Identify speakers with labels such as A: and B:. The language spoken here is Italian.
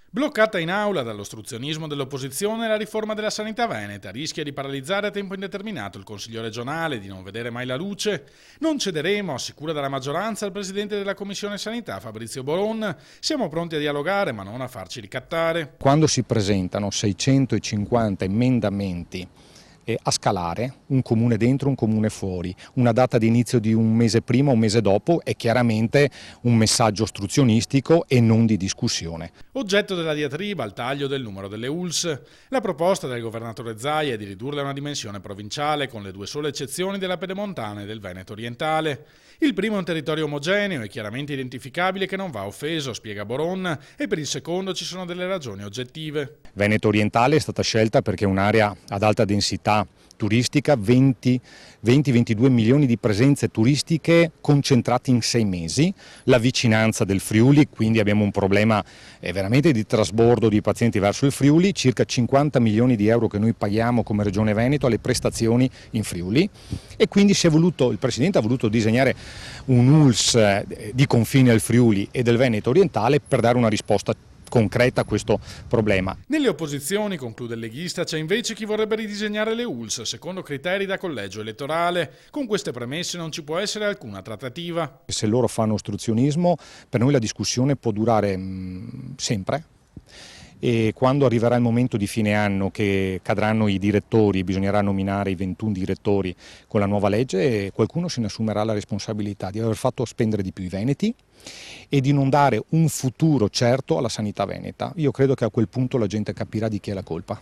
A: Bloccata in aula dall'ostruzionismo dell'opposizione, la riforma della sanità veneta rischia di paralizzare a tempo indeterminato il Consiglio regionale, di non vedere mai la luce. Non cederemo, assicura dalla maggioranza il presidente della Commissione Sanità Fabrizio Boron. Siamo pronti a dialogare, ma non a farci ricattare.
B: Quando si presentano 650 emendamenti a scalare, un comune dentro, un comune fuori, una data di inizio di un mese prima, un mese dopo, è chiaramente un messaggio ostruzionistico e non di discussione.
A: Oggetto della diatriba il taglio del numero delle ULS. La proposta del governatore Zaia è di ridurla a una dimensione provinciale, con le due sole eccezioni della Pedemontana e del Veneto orientale. Il primo è un territorio omogeneo e chiaramente identificabile che non va offeso, spiega Boron, e per il secondo ci sono delle ragioni oggettive.
B: Veneto orientale è stata scelta perché è un'area ad alta densità turistica, 20-22 milioni di presenze turistiche concentrate in 6 mesi, la vicinanza del Friuli, quindi abbiamo un problema veramente di trasbordo di pazienti verso il Friuli, circa 50 milioni di euro che noi paghiamo come Regione Veneto alle prestazioni in Friuli, e quindi il Presidente ha voluto disegnare un ULS di confine al Friuli e del Veneto orientale per dare una risposta concreta a questo problema.
A: Nelle opposizioni, conclude il leghista, c'è invece chi vorrebbe ridisegnare le ULS secondo criteri da collegio elettorale. Con queste premesse non ci può essere alcuna trattativa.
B: Se loro fanno ostruzionismo, per noi la discussione può durare sempre. E quando arriverà il momento di fine anno che cadranno i direttori, bisognerà nominare i 21 direttori con la nuova legge, qualcuno se ne assumerà la responsabilità di aver fatto spendere di più i veneti e di non dare un futuro certo alla sanità veneta. Io credo che a quel punto la gente capirà di chi è la colpa.